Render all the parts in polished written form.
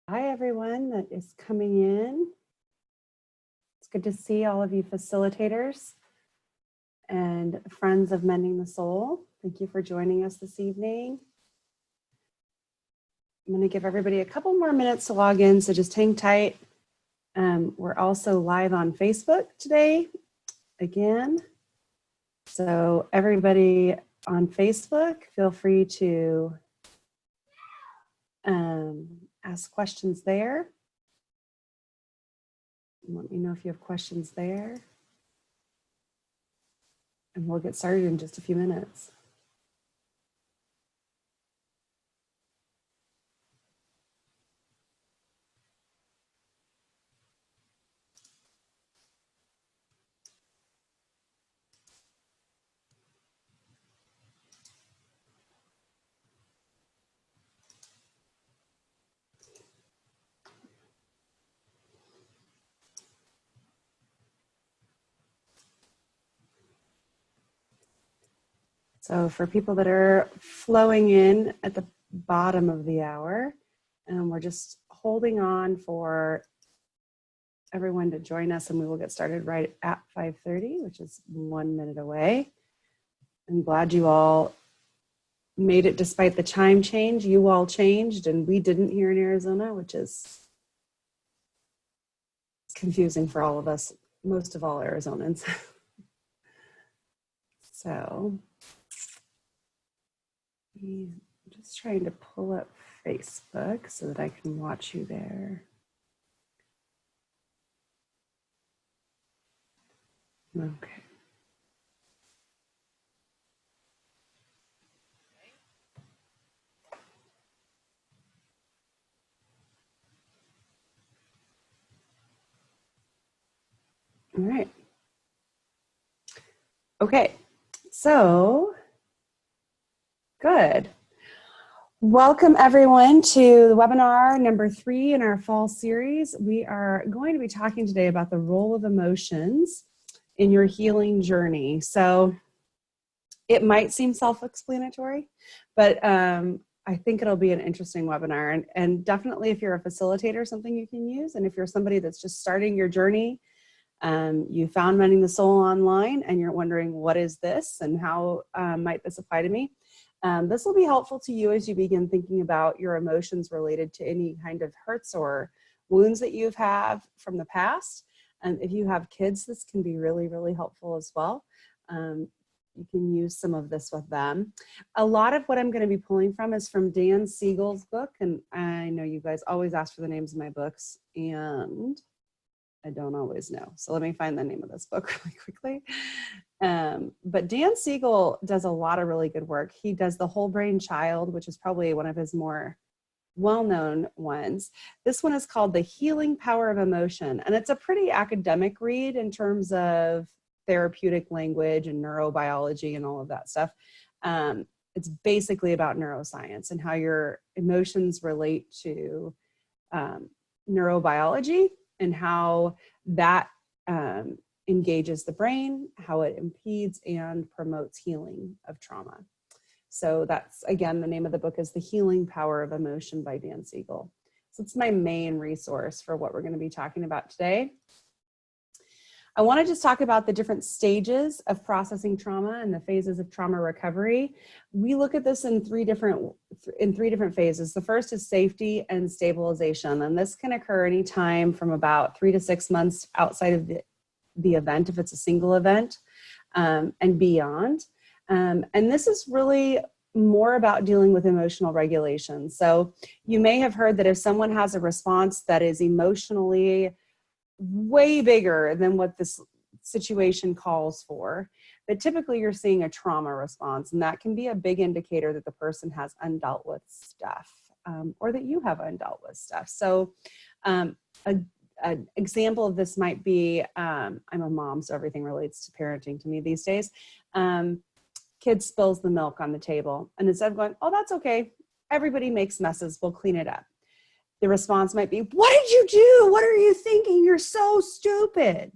Hi, everyone that is coming in. It's good to see all of you facilitators and friends of Mending the Soul. Thank you for joining us this evening. I'm going to give everybody a couple more minutes to log in, so just hang tight. We're also live on Facebook today, again. So everybody on Facebook, feel free to ask questions there. Let me know if you have questions there. And we'll get started in just a few minutes. So for people that are flowing in at the bottom of the hour, we're just holding on for everyone to join us, and we will get started right at 5:30, which is 1 minute away. I'm glad you all made it despite the time change. You all changed and we didn't here in Arizona, which is confusing for all of us, most of all Arizonans. So I'm just trying to pull up Facebook so that I can watch you there. Okay. All right. Okay, so good. Welcome everyone to the webinar number 3 in our fall series. We are going to be talking today about the role of emotions in your healing journey. So it might seem self-explanatory, but I think it'll be an interesting webinar, and definitely if you're a facilitator, something you can use. And if you're somebody that's just starting your journey, you found Mending the Soul online and you're wondering, what is this and how might this apply to me? This will be helpful to you as you begin thinking about your emotions related to any kind of hurts or wounds that you've had from the past. And if you have kids, this can be really, really helpful as well. You can use some of this with them. A lot of what I'm going to be pulling from is from Dan Siegel's book. And I know you guys always ask for the names of my books, and I don't always know. So let me find the name of this book really quickly. But Dan Siegel does a lot of really good work. He does The Whole Brain Child, which is probably one of his more well-known ones. This one is called The Healing Power of Emotion. And it's a pretty academic read in terms of therapeutic language and neurobiology and all of that stuff. It's basically about neuroscience and how your emotions relate to neurobiology and how that engages the brain, how it impedes and promotes healing of trauma. So that's, again, the name of the book is The Healing Power of Emotion by Dan Siegel. So it's my main resource for what we're going to be talking about today. I want to just talk about the different stages of processing trauma and the phases of trauma recovery. We look at this in three different phases. The first is safety and stabilization, and this can occur anytime from about 3 to 6 months outside of the event, if it's a single event, and beyond. And this is really more about dealing with emotional regulation. So you may have heard that if someone has a response that is emotionally way bigger than what this situation calls for, but typically you're seeing a trauma response, and that can be a big indicator that the person has undealt with stuff, or that you have undealt with stuff. So an example of this might be, I'm a mom, so everything relates to parenting to me these days. Kid spills the milk on the table, and instead of going, oh, that's okay, everybody makes messes, we'll clean it up, the response might be, what did you do? What are you thinking? You're so stupid,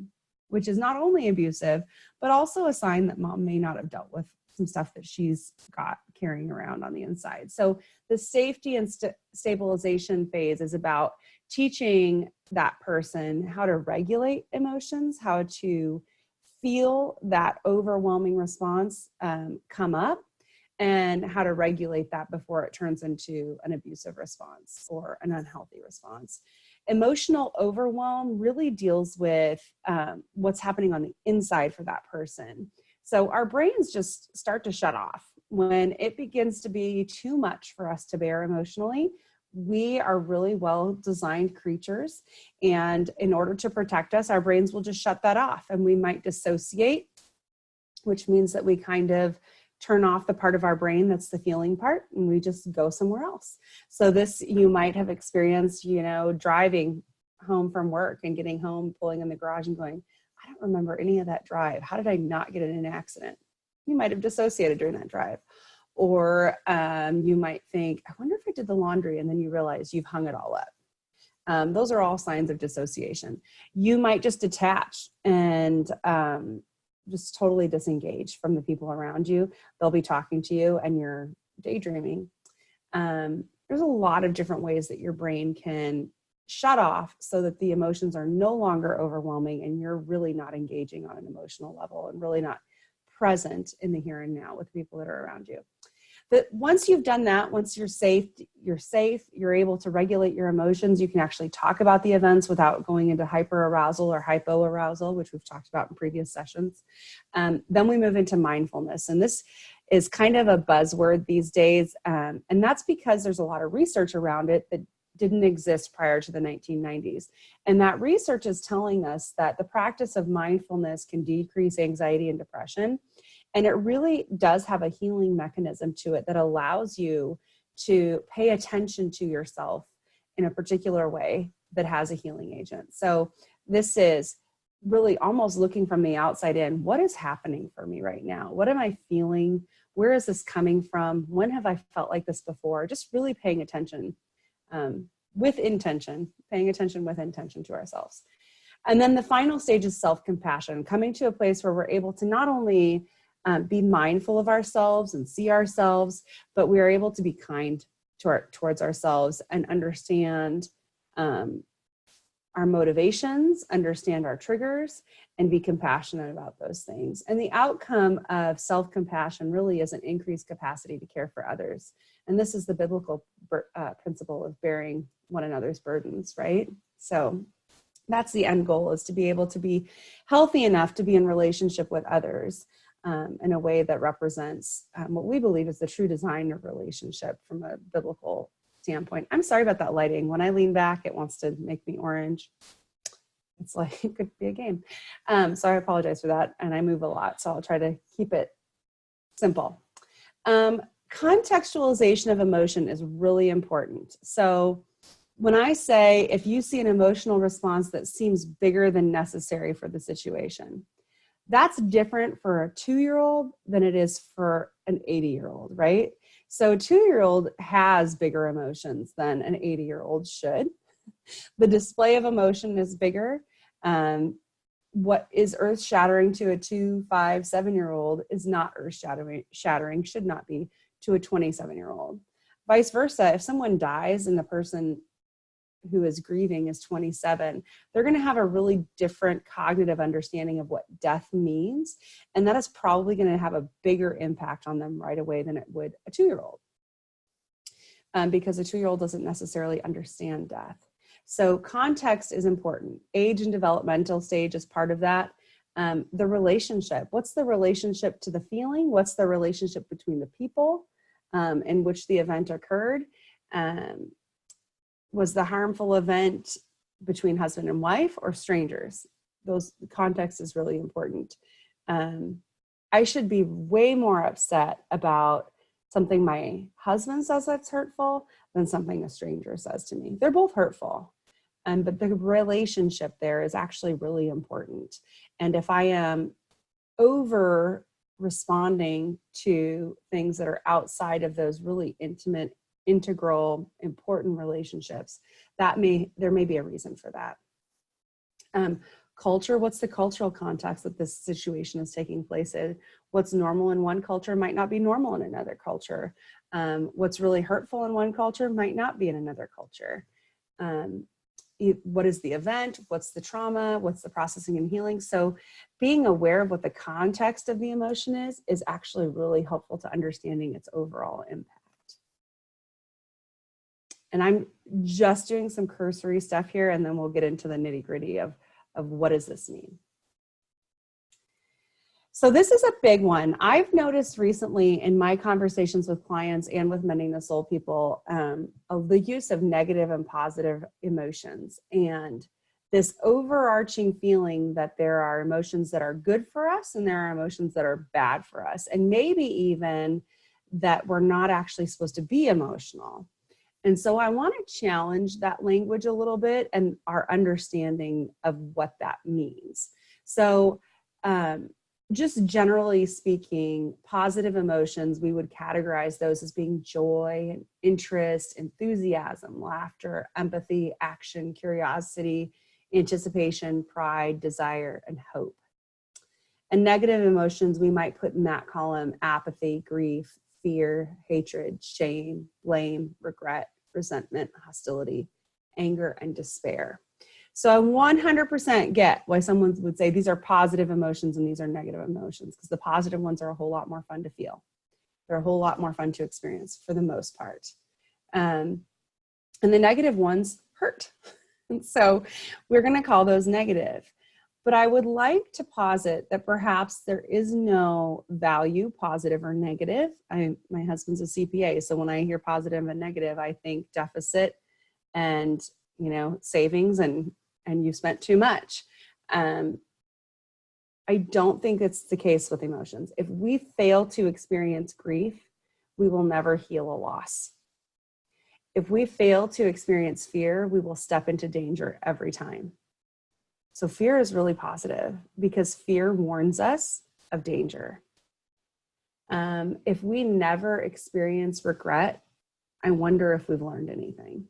which is not only abusive, but also a sign that mom may not have dealt with some stuff that she's got carrying around on the inside. So the safety and stabilization phase is about teaching that person how to regulate emotions, how to feel that overwhelming response come up, and how to regulate that before it turns into an abusive response or an unhealthy response. Emotional overwhelm really deals with what's happening on the inside for that person. So our brains just start to shut off. When it begins to be too much for us to bear emotionally, we are really well-designed creatures. And in order to protect us, our brains will just shut that off. And we might dissociate, which means that we kind of turn off the part of our brain that's the feeling part, and we just go somewhere else. So this, you might have experienced, driving home from work and getting home, pulling in the garage and going, I don't remember any of that drive. How did I not get in an accident? You might have dissociated during that drive. Or you might think, I wonder if I did the laundry, and then you realize you've hung it all up. Those are all signs of dissociation. You might just detach and just totally disengage from the people around you. They'll be talking to you and you're daydreaming. There's a lot of different ways that your brain can shut off so that the emotions are no longer overwhelming and you're really not engaging on an emotional level and really not present in the here and now with people that are around you. But once you've done that, once you're safe, you're able to regulate your emotions. You can actually talk about the events without going into hyperarousal or hypoarousal, which we've talked about in previous sessions. Then we move into mindfulness. And this is kind of a buzzword these days. And that's because there's a lot of research around it that didn't exist prior to the 1990s. And that research is telling us that the practice of mindfulness can decrease anxiety and depression. And it really does have a healing mechanism to it that allows you to pay attention to yourself in a particular way that has a healing agent. So this is really almost looking from the outside in. What is happening for me right now? What am I feeling? Where is this coming from? When have I felt like this before? Just really paying attention with intention, paying attention with intention to ourselves. And then the final stage is self-compassion, coming to a place where we're able to not only be mindful of ourselves and see ourselves, but we are able to be kind towards ourselves and understand our motivations, understand our triggers, and be compassionate about those things. And the outcome of self-compassion really is an increased capacity to care for others. And this is the biblical principle of bearing one another's burdens, right? So that's the end goal, is to be able to be healthy enough to be in relationship with others in a way that represents what we believe is the true design of relationship from a biblical standpoint. I'm sorry about that lighting. When I lean back, it wants to make me orange. It's like, it could be a game. So I apologize for that. And I move a lot, so I'll try to keep it simple. Contextualization of emotion is really important. So when I say, if you see an emotional response that seems bigger than necessary for the situation, that's different for a 2-year-old than it is for an 80-year-old, right? So a 2-year-old has bigger emotions than an 80-year-old should. The display of emotion is bigger. What is earth-shattering to a 2, 5, 7-year-old is not earth-shattering, should not be to a 27-year-old. Vice versa, if someone dies and the person who is grieving is 27, they're going to have a really different cognitive understanding of what death means. And that is probably going to have a bigger impact on them right away than it would a 2-year-old. Because a 2-year-old doesn't necessarily understand death. So context is important. Age and developmental stage is part of that. The relationship, what's the relationship to the feeling? What's the relationship between the people in which the event occurred? Was the harmful event between husband and wife or strangers? Context is really important. I should be way more upset about something my husband says that's hurtful than something a stranger says to me. They're both hurtful. But the relationship there is actually really important. And if I am over responding to things that are outside of those really intimate, integral, important relationships, there may be a reason for that. Culture, what's the cultural context that this situation is taking place in? What's normal in one culture might not be normal in another culture. What's really hurtful in one culture might not be in another culture. What is the event? What's the trauma? What's the processing and healing? So being aware of what the context of the emotion is actually really helpful to understanding its overall impact. And I'm just doing some cursory stuff here, and then we'll get into the nitty-gritty of what does this mean. So this is a big one. I've noticed recently in my conversations with clients and with Mending the Soul people, the use of negative and positive emotions, and this overarching feeling that there are emotions that are good for us and there are emotions that are bad for us, and maybe even that we're not actually supposed to be emotional. And so I want to challenge that language a little bit and our understanding of what that means. So just generally speaking, positive emotions, we would categorize those as being joy, interest, enthusiasm, laughter, empathy, action, curiosity, anticipation, pride, desire, and hope. And negative emotions, we might put in that column apathy, grief, fear, hatred, shame, blame, regret, resentment, hostility, anger, and despair. So I 100% get why someone would say these are positive emotions and these are negative emotions, because the positive ones are a whole lot more fun to feel. They're a whole lot more fun to experience for the most part. And the negative ones hurt. And so we're going to call those negative. But I would like to posit that perhaps there is no value, positive or negative. My husband's a CPA, so when I hear positive and negative, I think deficit and, savings and you spent too much. I don't think it's the case with emotions. If we fail to experience grief, we will never heal a loss. If we fail to experience fear, we will step into danger every time. So fear is really positive because fear warns us of danger. If we never experience regret, I wonder if we've learned anything.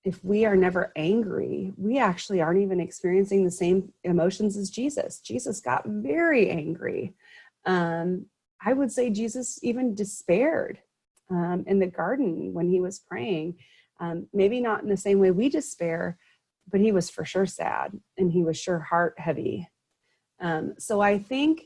If we are never angry, we actually aren't even experiencing the same emotions as Jesus. Jesus got very angry. I would say Jesus even despaired in the garden when he was praying. Maybe not in the same way we despair, but he was for sure sad and he was sure heart heavy. So I think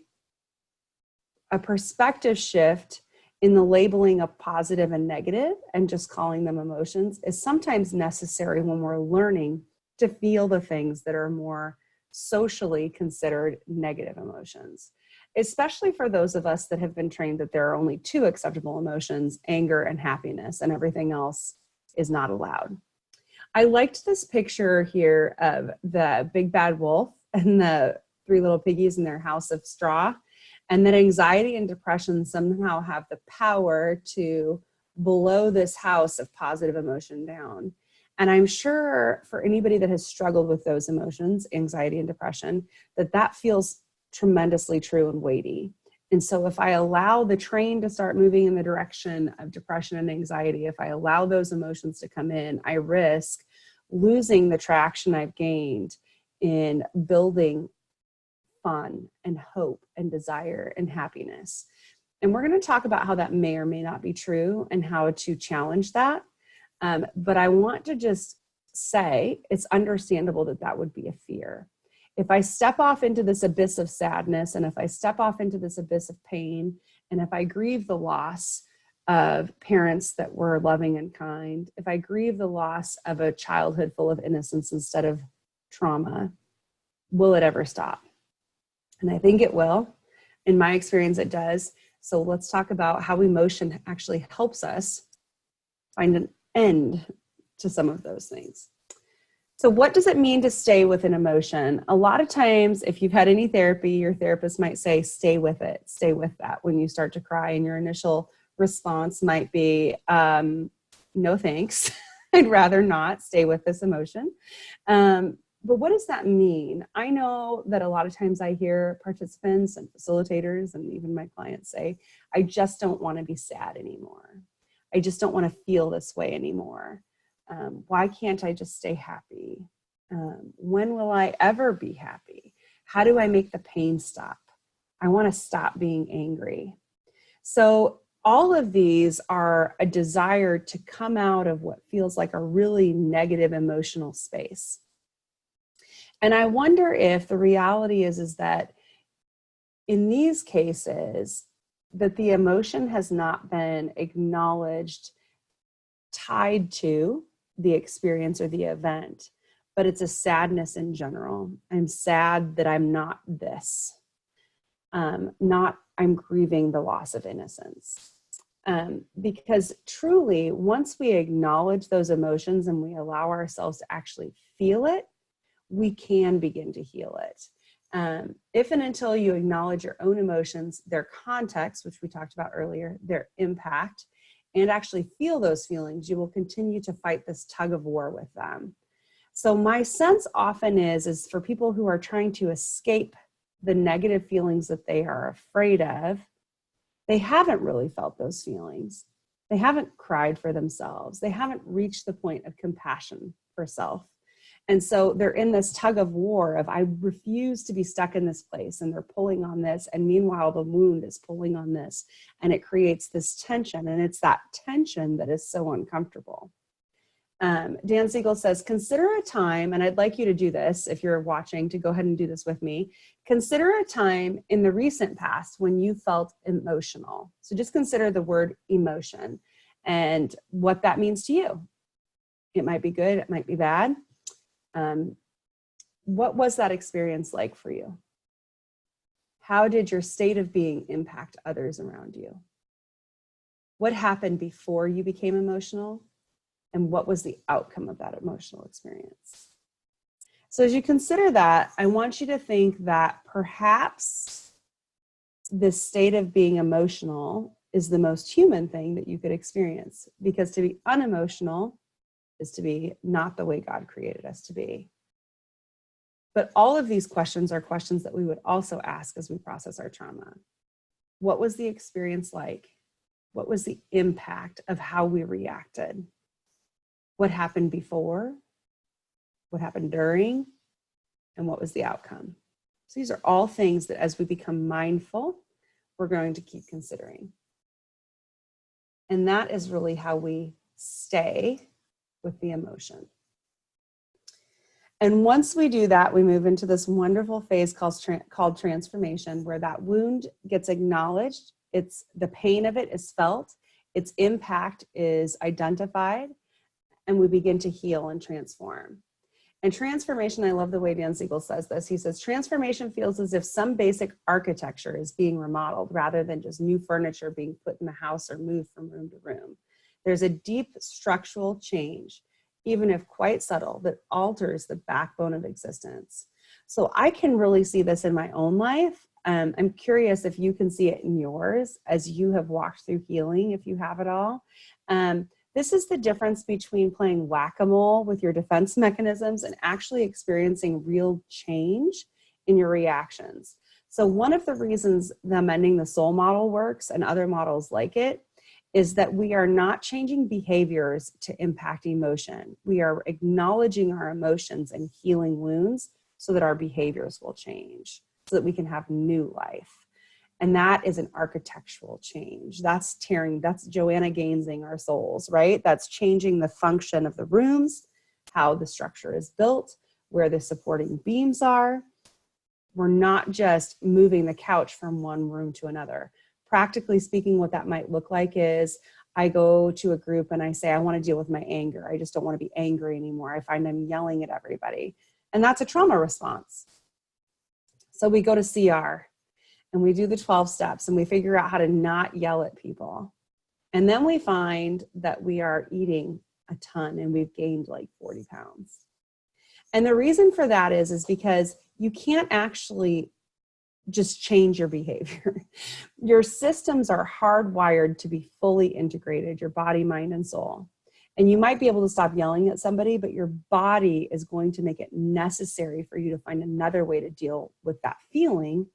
a perspective shift in the labeling of positive and negative and just calling them emotions is sometimes necessary when we're learning to feel the things that are more socially considered negative emotions, especially for those of us that have been trained that there are only two acceptable emotions, anger and happiness, and everything else is not allowed. I liked this picture here of the big bad wolf and the three little piggies in their house of straw, and that anxiety and depression somehow have the power to blow this house of positive emotion down. And I'm sure for anybody that has struggled with those emotions, anxiety and depression, that feels tremendously true and weighty. And so if I allow the train to start moving in the direction of depression and anxiety, if I allow those emotions to come in, I risk losing the traction I've gained in building fun and hope and desire and happiness. And we're going to talk about how that may or may not be true and how to challenge that. But I want to just say it's understandable that would be a fear. If I step off into this abyss of sadness, and if I step off into this abyss of pain, and if I grieve the loss of parents that were loving and kind, if I grieve the loss of a childhood full of innocence instead of trauma, will it ever stop? And I think it will. In my experience, it does. So let's talk about how emotion actually helps us find an end to some of those things. So what does it mean to stay with an emotion? A lot of times, if you've had any therapy, your therapist might say, stay with it, stay with that. When you start to cry and your initial response might be, no thanks, I'd rather not stay with this emotion. But what does that mean? I know that a lot of times I hear participants and facilitators and even my clients say, I just don't want to be sad anymore. I just don't want to feel this way anymore. Why can't I just stay happy? When will I ever be happy? How do I make the pain stop? I want to stop being angry. So all of these are a desire to come out of what feels like a really negative emotional space. And I wonder if the reality is that in these cases, that the emotion has not been acknowledged, tied to the experience or the event, but it's a sadness in general. I'm sad that I'm not this. I'm grieving the loss of innocence. Because truly, once we acknowledge those emotions and we allow ourselves to actually feel it, we can begin to heal it. If and until you acknowledge your own emotions, their context, which we talked about earlier, their impact, and actually feel those feelings, you will continue to fight this tug of war with them. So my sense often is for people who are trying to escape the negative feelings that they are afraid of, they haven't really felt those feelings. They haven't cried for themselves. They haven't reached the point of compassion for self. And so they're in this tug of war of, I refuse to be stuck in this place, and they're pulling on this. And meanwhile, the wound is pulling on this, and it creates this tension. And it's that tension that is so uncomfortable. Dan Siegel says, consider a time, and I'd like you to do this if you're watching, to go ahead and do this with me. Consider a time in the recent past when you felt emotional. So just consider the word emotion and what that means to you. It might be good, it might be bad. What was that experience like for you? How did your state of being impact others around you? What happened before you became emotional? And what was the outcome of that emotional experience? So as you consider that, I want you to think that perhaps this state of being emotional is the most human thing that you could experience, because to be unemotional is to be not the way God created us to be. But all of these questions are questions that we would also ask as we process our trauma. What was the experience like? What was the impact of how we reacted? What happened before? What happened during? And what was the outcome? So these are all things that as we become mindful, we're going to keep considering. And that is really how we stay with the emotion. And once we do that, we move into this wonderful phase called transformation, where that wound gets acknowledged. The pain of it is felt. Its impact is identified. And we begin to heal and transform. And transformation, I love the way Dan Siegel says this. He says, transformation feels as if some basic architecture is being remodeled rather than just new furniture being put in the house or moved from room to room. There's a deep structural change, even if quite subtle, that alters the backbone of existence. So I can really see this in my own life. I'm curious if you can see it in yours as you have walked through healing, if you have it all. This is the difference between playing whack-a-mole with your defense mechanisms and actually experiencing real change in your reactions. So one of the reasons the Mending the Soul model works, and other models like it, is that we are not changing behaviors to impact emotion. We are acknowledging our emotions and healing wounds so that our behaviors will change, so that we can have new life. And that is an architectural change. That's Joanna Gainsing our souls, right? That's changing the function of the rooms, how the structure is built, where the supporting beams are. We're not just moving the couch from one room to another. Practically speaking, what that might look like is I go to a group and I say, I want to deal with my anger. I just don't want to be angry anymore. I find I'm yelling at everybody. And that's a trauma response. So we go to CR. And we do the 12 steps and we figure out how to not yell at people. And then we find that we are eating a ton and we've gained like 40 pounds. And the reason for that is because you can't actually just change your behavior. Your systems are hardwired to be fully integrated, your body, mind, and soul. And you might be able to stop yelling at somebody, but your body is going to make it necessary for you to find another way to deal with that feeling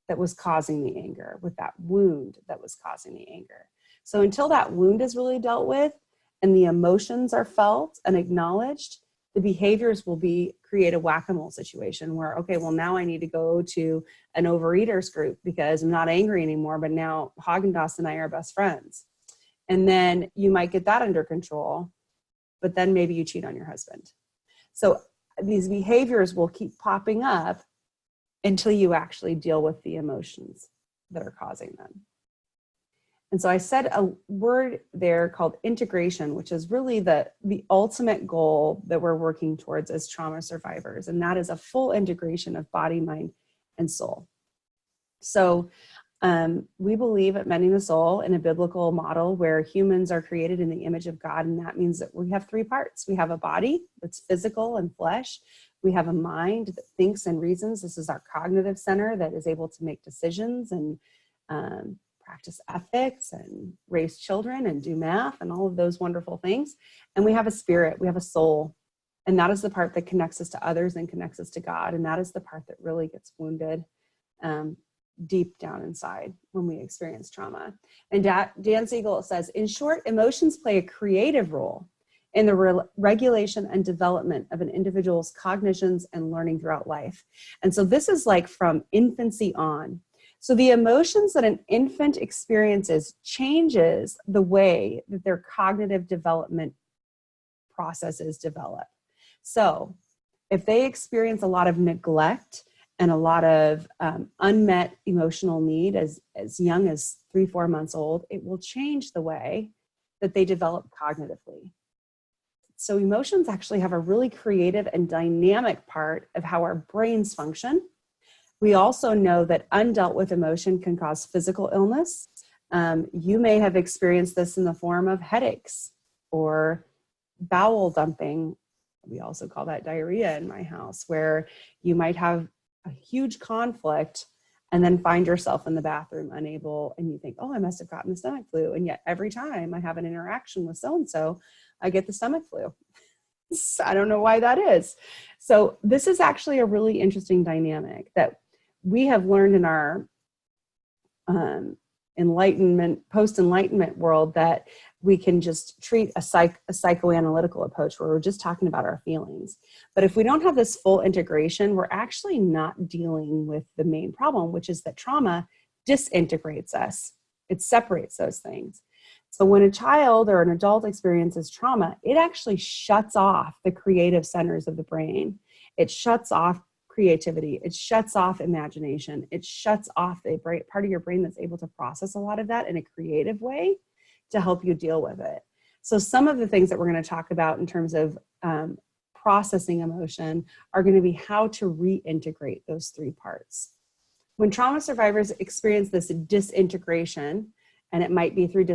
that was causing the anger, with that wound that was causing the anger. So until that wound is really dealt with and the emotions are felt and acknowledged, the behaviors will create a whack-a-mole situation where, okay, well, now I need to go to an overeaters group because I'm not angry anymore, but now Haagen-Dazs and I are best friends. And then you might get that under control, but then maybe you cheat on your husband. So these behaviors will keep popping up until you actually deal with the emotions that are causing them. And so I said a word there called integration, which is really the ultimate goal that we're working towards as trauma survivors. And that is a full integration of body, mind, and soul. So we believe at Mending the Soul in a biblical model where humans are created in the image of God. And that means that we have three parts. We have a body that's physical and flesh. We have a mind that thinks and reasons. This is our cognitive center that is able to make decisions and practice ethics and raise children and do math and all of those wonderful things. And we have a spirit, we have a soul. And that is the part that connects us to others and connects us to God. And that is the part that really gets wounded deep down inside when we experience trauma. And Dan Siegel says, in short, emotions play a creative role in the regulation and development of an individual's cognitions and learning throughout life. And so this is like from infancy on. So the emotions that an infant experiences changes the way that their cognitive development processes develop. So if they experience a lot of neglect and a lot of unmet emotional need as young as 3-4 months old, it will change the way that they develop cognitively. So emotions actually have a really creative and dynamic part of how our brains function. We also know that undealt with emotion can cause physical illness. You may have experienced this in the form of headaches or bowel dumping. We also call that diarrhea in my house, where you might have a huge conflict and then find yourself in the bathroom unable, and you think, oh, I must have gotten the stomach flu. And yet every time I have an interaction with so-and-so, I get the stomach flu. I don't know why that is. So this is actually a really interesting dynamic that we have learned in our post-enlightenment world, that we can just treat a psychoanalytical approach where we're just talking about our feelings. But if we don't have this full integration, we're actually not dealing with the main problem, which is that trauma disintegrates us. It separates those things. So when a child or an adult experiences trauma, it actually shuts off the creative centers of the brain. It shuts off creativity. It shuts off imagination. It shuts off the part of your brain that's able to process a lot of that in a creative way to help you deal with it. So some of the things that we're going to talk about in terms of processing emotion are going to be how to reintegrate those three parts. When trauma survivors experience this disintegration, and it might be through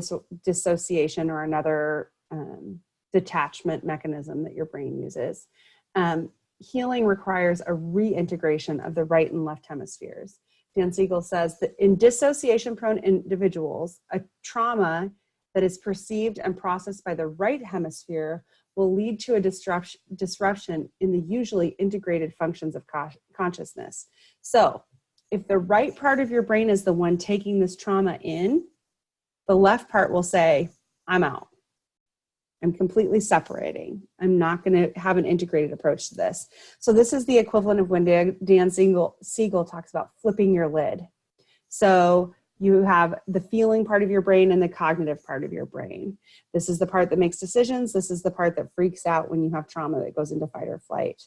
dissociation or another detachment mechanism that your brain uses, healing requires a reintegration of the right and left hemispheres. Dan Siegel says that in dissociation-prone individuals, a trauma that is perceived and processed by the right hemisphere will lead to a disruption in the usually integrated functions of consciousness. So if the right part of your brain is the one taking this trauma in, the left part will say, I'm out. I'm completely separating. I'm not going to have an integrated approach to this. So this is the equivalent of when Dan Siegel talks about flipping your lid. So you have the feeling part of your brain and the cognitive part of your brain. This is the part that makes decisions. This is the part that freaks out when you have trauma that goes into fight or flight.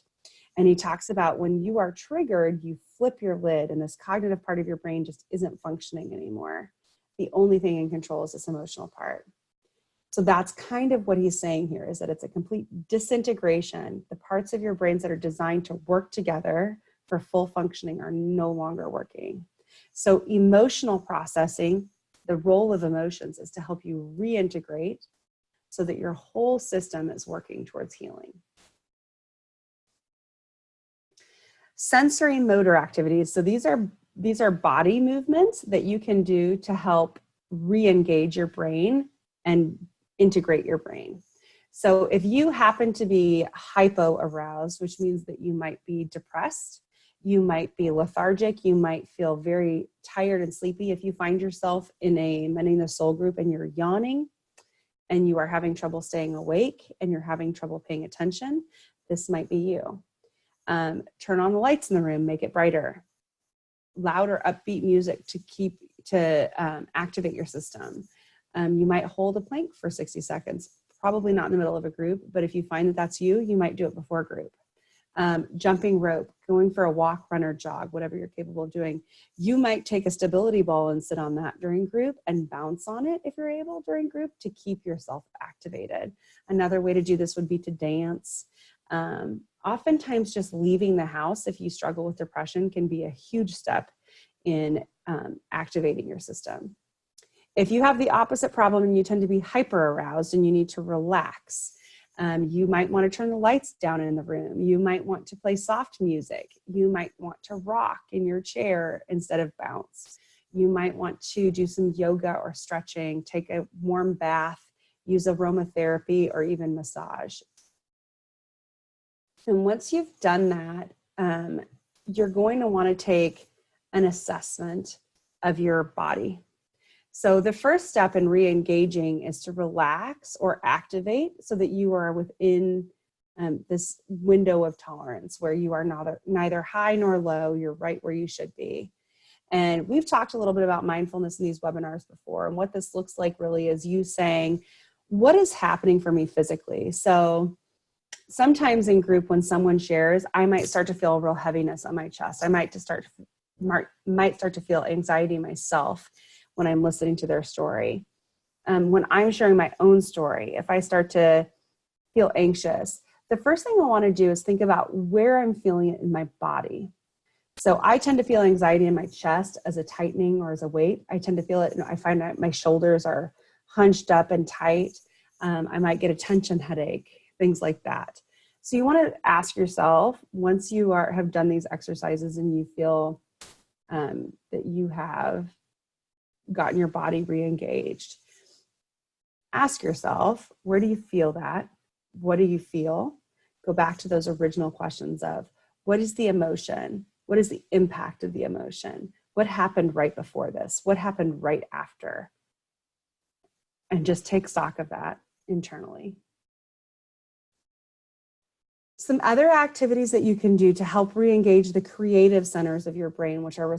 And he talks about when you are triggered, you flip your lid and this cognitive part of your brain just isn't functioning anymore. The only thing in control is this emotional part. So that's kind of what he's saying here, is that it's a complete disintegration. The parts of your brains that are designed to work together for full functioning are no longer working. So emotional processing, the role of emotions is to help you reintegrate so that your whole system is working towards healing. Sensorimotor activities. So these are body movements that you can do to help re-engage your brain and integrate your brain. So if you happen to be hypo-aroused, which means that you might be depressed, you might be lethargic, you might feel very tired and sleepy. If you find yourself in a Mending the Soul group and you're yawning, and you are having trouble staying awake and you're having trouble paying attention, this might be you. Turn on the lights in the room, make it brighter. Louder, upbeat music to activate your system. You might hold a plank for 60 seconds, probably not in the middle of a group, but if you find that that's you, you might do it before group. Jumping rope, going for a walk, run, or jog, whatever you're capable of doing. You might take a stability ball and sit on that during group and bounce on it if you're able during group to keep yourself activated. Another way to do this would be to dance. Oftentimes just leaving the house if you struggle with depression can be a huge step in activating your system. If you have the opposite problem and you tend to be hyper aroused and you need to relax, you might want to turn the lights down in the room. You might want to play soft music. You might want to rock in your chair instead of bounce. You might want to do some yoga or stretching, take a warm bath, use aromatherapy, or even massage. And once you've done that, you're going to want to take an assessment of your body. So the first step in re-engaging is to relax or activate so that you are within this window of tolerance where you are neither high nor low, you're right where you should be. And we've talked a little bit about mindfulness in these webinars before, and what this looks like really is you saying, what is happening for me physically? So sometimes in group when someone shares, I might start to feel a real heaviness on my chest. I might start to feel anxiety myself when I'm listening to their story. When I'm sharing my own story, if I start to feel anxious, the first thing I want to do is think about where I'm feeling it in my body. So I tend to feel anxiety in my chest as a tightening or as a weight. I tend to feel it, I find that my shoulders are hunched up and tight. I might get a tension headache, things like that. So you want to ask yourself, once you have done these exercises and you feel that you have gotten your body re-engaged, ask yourself, where do you feel that? What do you feel? Go back to those original questions of, what is the emotion? What is the impact of the emotion? What happened right before this? What happened right after? And just take stock of that internally. Some other activities that you can do to help re-engage the creative centers of your brain, which are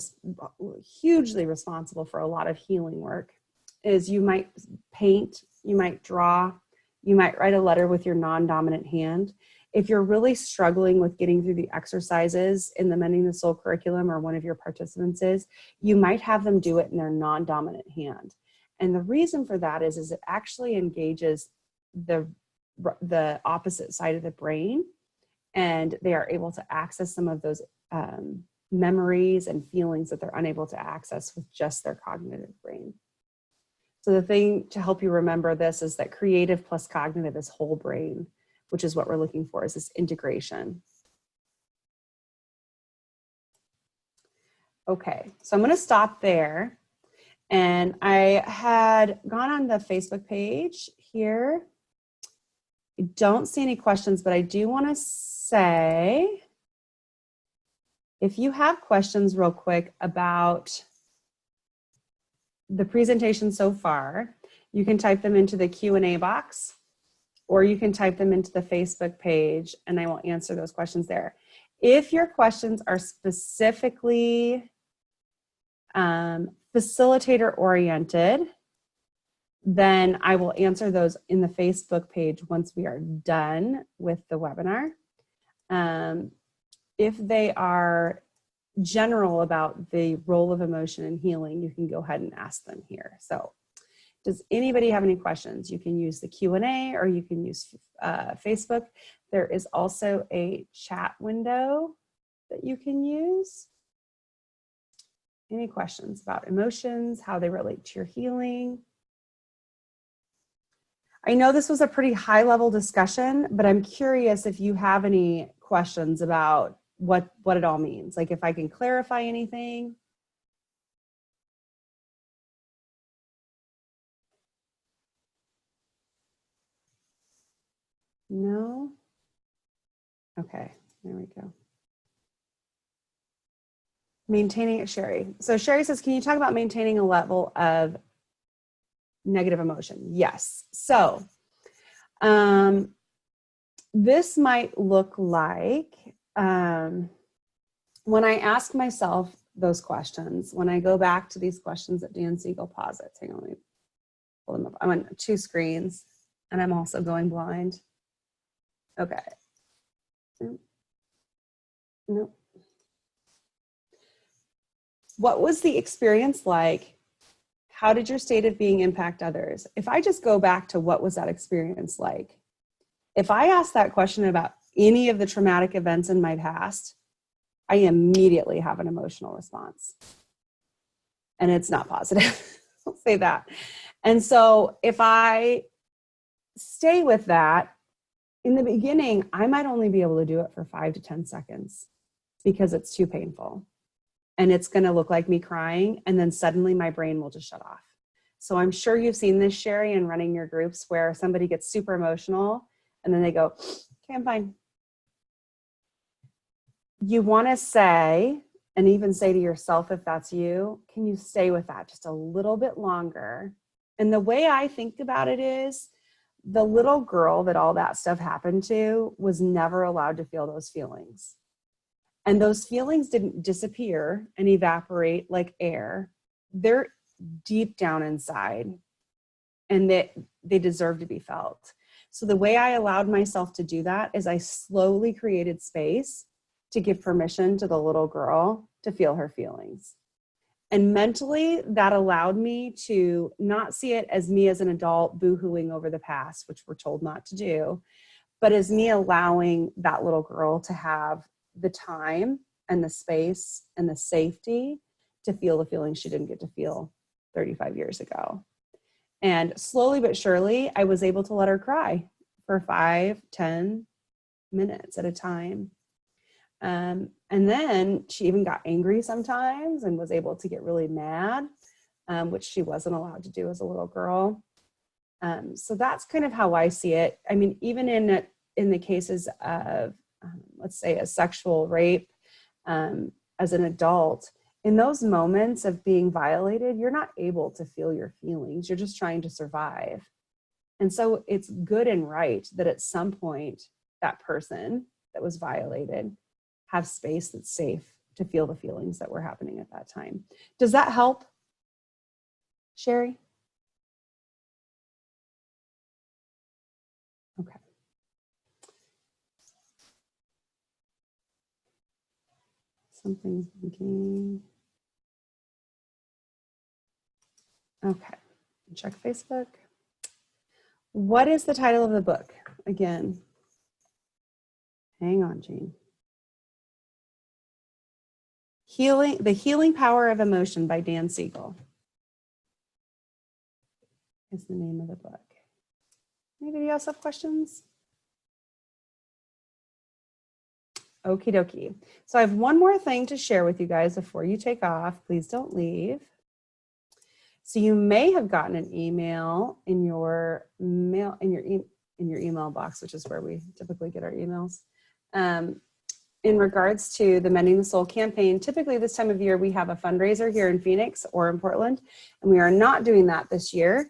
hugely responsible for a lot of healing work, is you might paint, you might draw, you might write a letter with your non-dominant hand. If you're really struggling with getting through the exercises in the Mending the Soul curriculum, or one of your participants is, you might have them do it in their non-dominant hand. And the reason for that is it actually engages the opposite side of the brain, and they are able to access some of those memories and feelings that they're unable to access with just their cognitive brain. So the thing to help you remember this is that creative plus cognitive is whole brain, which is what we're looking for, is this integration. Okay, so I'm going to stop there. And I had gone on the Facebook page here. I don't see any questions, but I do want to say, if you have questions real quick about the presentation so far, you can type them into the Q&A box, or you can type them into the Facebook page, and I will answer those questions there. If your questions are specifically facilitator oriented, then I will answer those in the Facebook page once we are done with the webinar. If they are general about the role of emotion in healing, you can go ahead and ask them here. So does anybody have any questions? You can use the Q&A, or you can use Facebook. There is also a chat window that you can use. Any questions about emotions, how they relate to your healing? I know this was a pretty high level discussion, but I'm curious if you have any questions about what it all means. Like if I can clarify anything. No? Okay, there we go. Maintaining it, Sherry. So Sherry says, can you talk about maintaining a level of negative emotion. Yes. So this might look like when I ask myself those questions, when I go back to these questions that Dan Siegel posits. Hang on, let me pull them up. I'm on 2 screens and I'm also going blind. Okay. Nope. What was the experience like? How did your state of being impact others? If I just go back to what was that experience like? If I ask that question about any of the traumatic events in my past, I immediately have an emotional response. And it's not positive. I'll say that. And so if I stay with that, in the beginning, I might only be able to do it for 5 to 10 seconds because it's too painful. And it's going to look like me crying. And then suddenly my brain will just shut off. So I'm sure you've seen this, Sherry, in running your groups where somebody gets super emotional and then they go, okay, I'm fine. You want to say, and even say to yourself, if that's you, can you stay with that just a little bit longer? And the way I think about it is the little girl that all that stuff happened to was never allowed to feel those feelings. And those feelings didn't disappear and evaporate like air. They're deep down inside and they deserve to be felt. So the way I allowed myself to do that is I slowly created space to give permission to the little girl to feel her feelings. And mentally, that allowed me to not see it as me as an adult boohooing over the past, which we're told not to do, but as me allowing that little girl to have the time and the space and the safety to feel the feelings she didn't get to feel 35 years ago. And slowly but surely, I was able to let her cry for 5-10 minutes at a time. And then she even got angry sometimes and was able to get really mad, which she wasn't allowed to do as a little girl. So that's kind of how I see it. I mean, even in the cases of, let's say, a sexual rape as an adult, in those moments of being violated, you're not able to feel your feelings. You're just trying to survive. And so it's good and right that at some point that person that was violated have space that's safe to feel the feelings that were happening at that time. Does that help, Sherry? Okay. Something's blinking. Okay, check Facebook. What is the title of the book? Again, hang on, Jane. The Healing Power of Emotion by Dan Siegel is the name of the book. Anybody else have questions? Okie dokie. So I have one more thing to share with you guys before you take off. Please don't leave. So you may have gotten an email in your email box, which is where we typically get our emails. In regards to the Mending the Soul campaign, typically this time of year we have a fundraiser here in Phoenix or in Portland, and we are not doing that this year.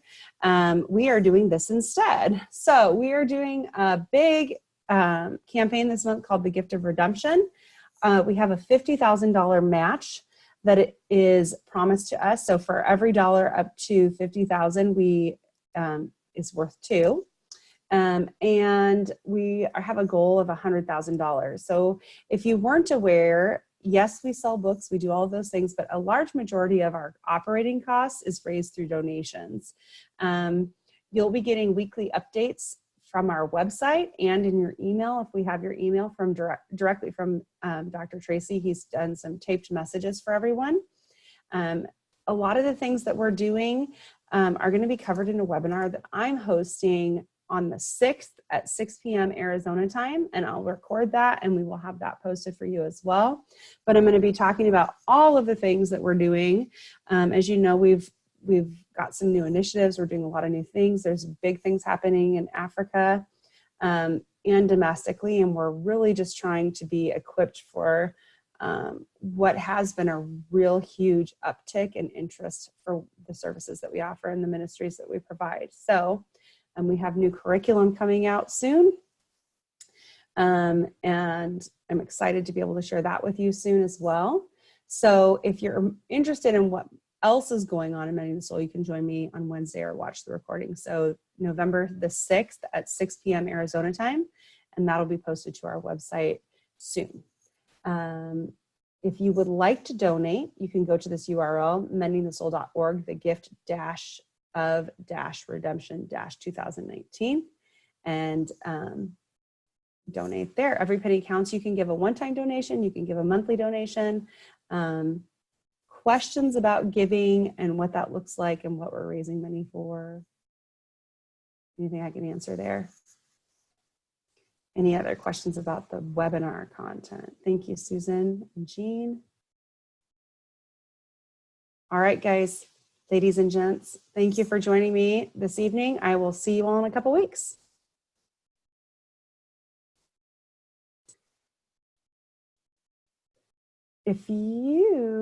We are doing this instead. So we are doing a big campaign this month called the Gift of Redemption. We have a $50,000 match that it is promised to us. So for every dollar up to $50,000, we is worth $2. And we have a goal of $100,000. So if you weren't aware, yes, we sell books, we do all of those things, but a large majority of our operating costs is raised through donations. You'll be getting weekly updates from our website and in your email. If we have your email from directly from Dr. Tracy, he's done some taped messages for everyone. A lot of the things that we're doing are going to be covered in a webinar that I'm hosting on the 6th at 6 p.m. Arizona time, and I'll record that and we will have that posted for you as well. But I'm going to be talking about all of the things that we're doing. As you know, we've got some new initiatives. We're doing a lot of new things. There's big things happening in Africa and domestically, and we're really just trying to be equipped for what has been a real huge uptick in interest for the services that we offer and the ministries that we provide. So, we have new curriculum coming out soon. And I'm excited to be able to share that with you soon as well. So if you're interested in what else is going on in Mending the Soul, you can join me on Wednesday or watch the recording. So November the 6th at 6 p.m. Arizona time, and that'll be posted to our website soon. If you would like to donate, you can go to this URL, mendingthesoul.org, the gift of redemption 2019, and donate there. Every penny counts. You can give a one-time donation, you can give a monthly donation. Questions about giving and what that looks like and what we're raising money for? Anything I can answer there? Any other questions about the webinar content? Thank you, Susan and Jean. All right, guys, ladies and gents, thank you for joining me this evening. I will see you all in a couple weeks. If you